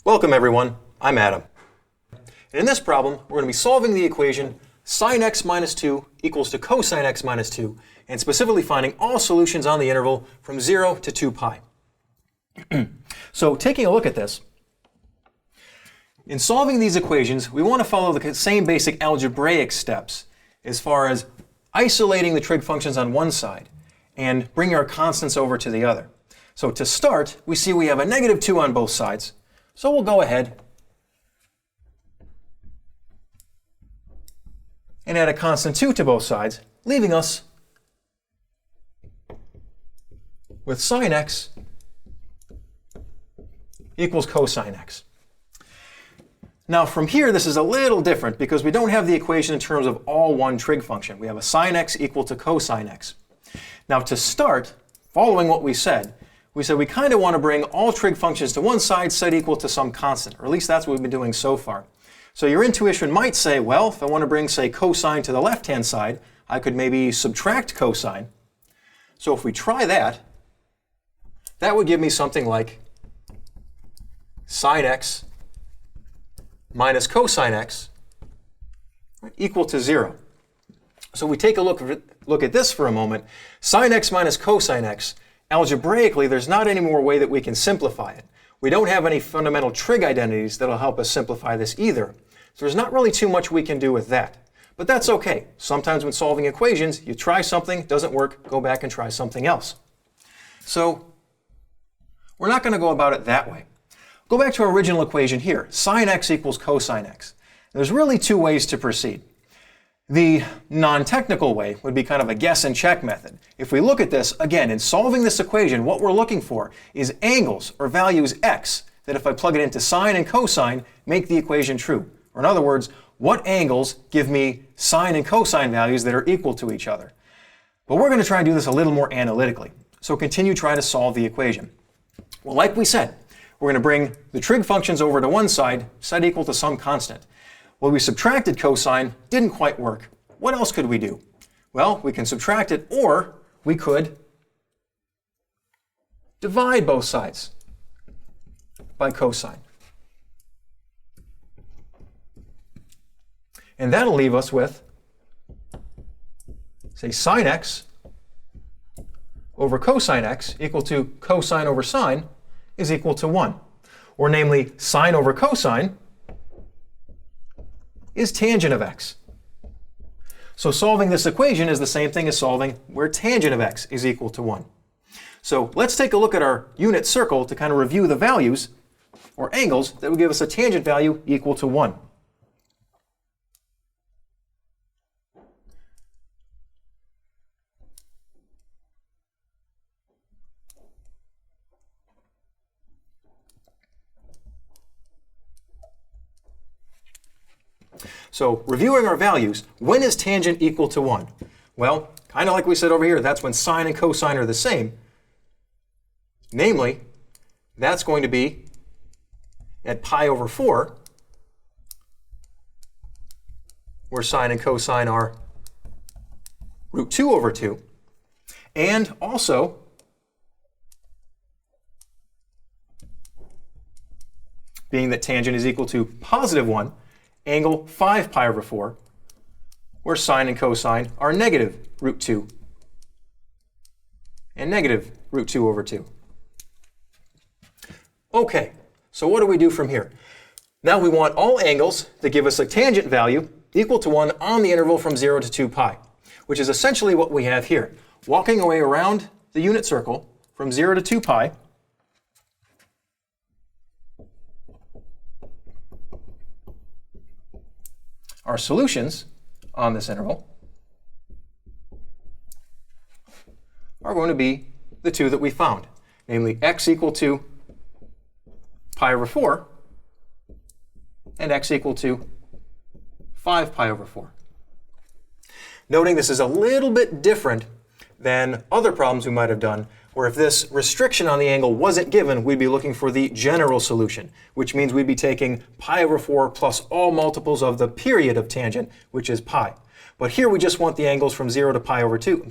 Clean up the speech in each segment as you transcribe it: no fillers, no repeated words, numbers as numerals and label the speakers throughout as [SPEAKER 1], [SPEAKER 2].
[SPEAKER 1] Welcome everyone, I'm Adam. And in this problem, we're going to be solving the equation sine x minus 2 equals to cosine x minus 2, and specifically finding all solutions on the interval from 0 to 2 pi. So taking a look at this, in solving these equations, we want to follow the same basic algebraic steps as far as isolating the trig functions on one side and bringing our constants over to the other. So to start, we see we have a negative 2 on both sides. So we'll go ahead and add a constant 2 to both sides, leaving us with sine x equals cosine x. Now from here, this is a little different because we don't have the equation in terms of all one trig function. We have a sine x equal to cosine x. Now to start, following what we said we kind of want to bring all trig functions to one side set equal to some constant, or at least that's what we've been doing so far. So your intuition might say, well, if I want to bring, say, cosine to the left-hand side, I could maybe subtract cosine. So if we try that, that would give me something like sine x minus cosine x equal to 0. So we take a look at this for a moment. Sine x minus cosine x, algebraically, there's not any more way that we can simplify it. We don't have any fundamental trig identities that'll help us simplify this either. So there's not really too much we can do with that. But that's okay. Sometimes when solving equations, you try something, doesn't work, go back and try something else. So we're not going to go about it that way. Go back to our original equation here, sine x equals cosine x. There's really two ways to proceed. The non-technical way would be kind of a guess and check method. If we look at this, again, in solving this equation, what we're looking for is angles or values x that if I plug it into sine and cosine, make the equation true. Or in other words, what angles give me sine and cosine values that are equal to each other. But we're going to try and do this a little more analytically. So continue trying to solve the equation. Well, like we said, we're going to bring the trig functions over to one side, set equal to some constant. Well, we subtracted cosine, didn't quite work. What else could we do? Well, we can subtract it, or we could divide both sides by cosine. And that'll leave us with, say, sine x over cosine x equal to cosine over sine is equal to 1. Or namely, sine over cosine is tangent of x. So solving this equation is the same thing as solving where tangent of x is equal to 1. So let's take a look at our unit circle to kind of review the values or angles that would give us a tangent value equal to 1. So reviewing our values, when is tangent equal to 1? Well, kind of like we said over here, that's when sine and cosine are the same. Namely, that's going to be at pi over 4, where sine and cosine are root 2 over 2. And also, being that tangent is equal to positive 1, angle 5 pi over 4, where sine and cosine are negative root 2 and negative root 2 over 2. Okay, so what do we do from here? Now we want all angles that give us a tangent value equal to 1 on the interval from 0 to 2 pi, which is essentially what we have here. Walking away around the unit circle from 0 to 2 pi, our solutions on this interval are going to be the two that we found, namely x equal to pi over 4 and x equal to 5 pi over 4. Noting this is a little bit different than other problems we might have done, where if this restriction on the angle wasn't given, we'd be looking for the general solution, which means we'd be taking pi over 4 plus all multiples of the period of tangent, which is pi. But here we just want the angles from 0 to pi over 2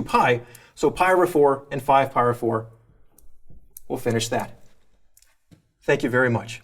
[SPEAKER 1] pi, so pi over 4 and 5 pi over 4, we'll finish that. Thank you very much.